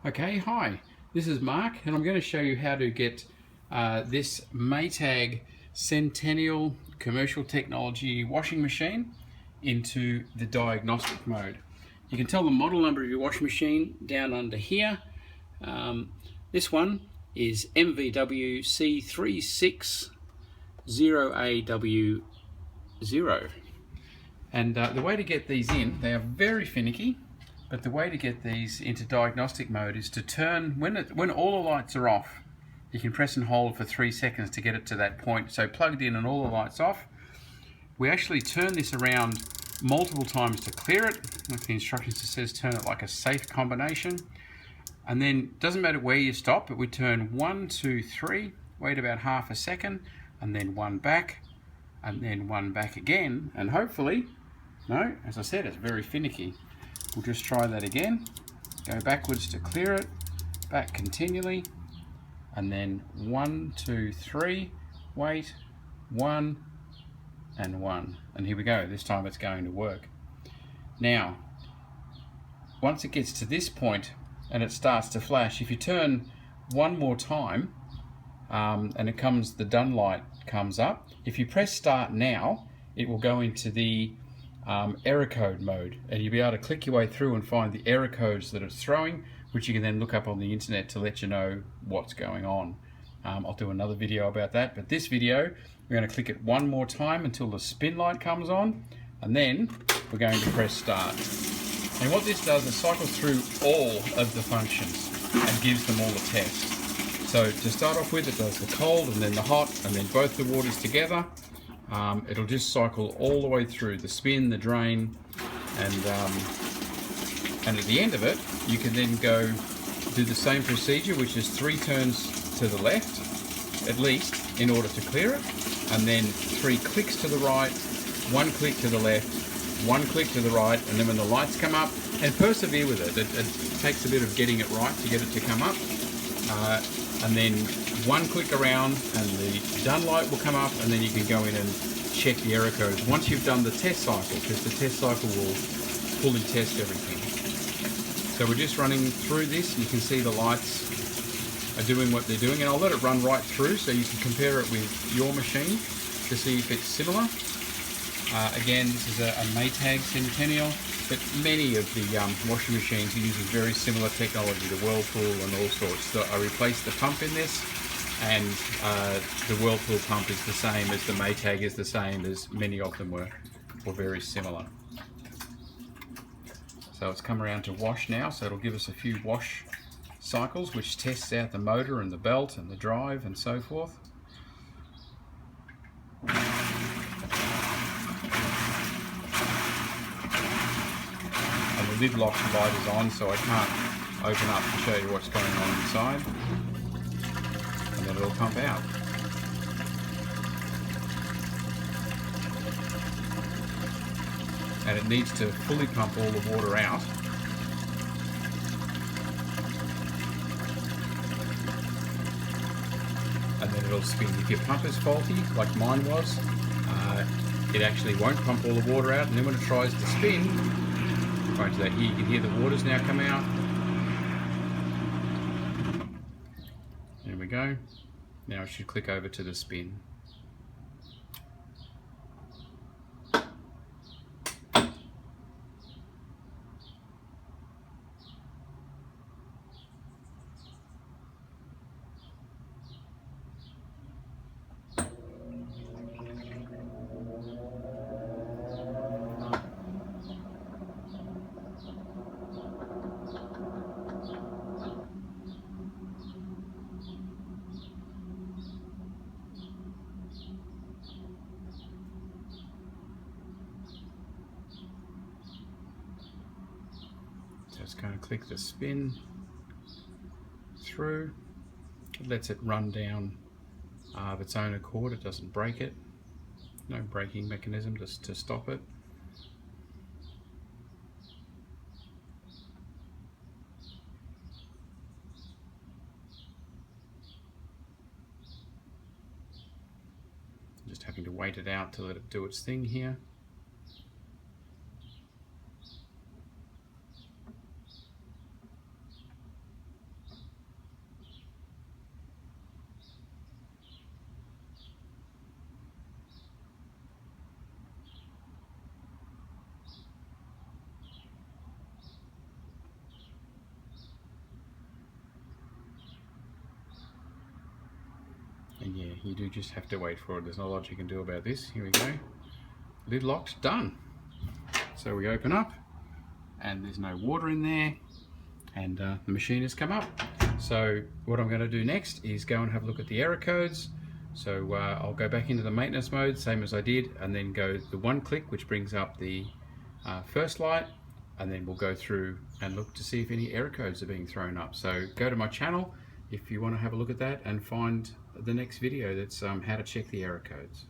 Okay, hi, this is Mark and I'm going to show you how to get this Maytag Centennial Commercial Technology washing machine into the diagnostic mode. You can tell the model number of your washing machine down under here. This one is MVW C360AW0. And the way to get these in, they are very finicky. But the way to get these into diagnostic mode is to turn, when all the lights are off, you can press and hold for 3 seconds to get it to that point. So plugged in and all the lights off. We actually turn this around multiple times to clear it. Like the instructions says, turn it like a safe combination. And then, doesn't matter where you stop, but we turn 1, 2, 3, wait about half a second, and then one back, and then one back again. And hopefully, no, as I said, it's very finicky. We'll just try that again. Go backwards to clear it, back continually, and then 1, 2, 3, wait, 1, and 1. And here we go, this time it's going to work. Now, once it gets to this point and it starts to flash, if you turn one more time, and the done light comes up, if you press start now, it will go into the error code mode, and you'll be able to click your way through and find the error codes that it's throwing, which you can then look up on the internet to let you know what's going on. I'll do another video about that, but this video we're going to click it one more time until the spin light comes on, and then we're going to press start. And what this does is cycles through all of the functions and gives them all a test. So to start off with, it does the cold and then the hot and then both the waters together. It'll just cycle all the way through the spin, the drain, and at the end of it, you can then go do the same procedure, which is 3 turns to the left, at least, in order to clear it, and then 3 clicks to the right, 1 click to the left, 1 click to the right, and then when the lights come up, and persevere with it. It takes a bit of getting it right to get it to come up, and then 1 click around and the done light will come up, and then you can go in and check the error codes once you've done the test cycle, because the test cycle will fully test everything. So we're just running through this. You can see the lights are doing what they're doing, and I'll let it run right through so you can compare it with your machine to see if it's similar. Again, this is a Maytag Centennial, but many of the washing machines use very similar technology, the Whirlpool and all sorts. So I replaced the pump in this, and the Whirlpool pump is the same as the Maytag is the same as many of them were very similar. So it's come around to wash now, so it'll give us a few wash cycles, which tests out the motor and the belt and the drive and so forth. And the lid lock light is on, so I can't open up to show you what's going on inside. And then it'll pump out. And it needs to fully pump all the water out. And then it'll spin. If your pump is faulty, like mine was, it actually won't pump all the water out, and then when it tries to spin, right to that here, you can hear the waters now come out. There we go. Now it should click over to the spin. So it's going to click the spin through. It lets it run down of its own accord. It doesn't break it. No braking mechanism just to stop it. Just having to wait it out to let it do its thing here. yeah, you do just have to wait for it. There's not a lot you can do about this. Here we go. Lid locked, done. So we open up, and there's no water in there, and the machine has come up. So what I'm going to do next is go and have a look at the error codes. So I'll go back into the maintenance mode, same as I did, and then go the one click, which brings up the first light, and then we'll go through and look to see if any error codes are being thrown up. So go to my channel if you want to have a look at that and find the next video that's how to check the error codes.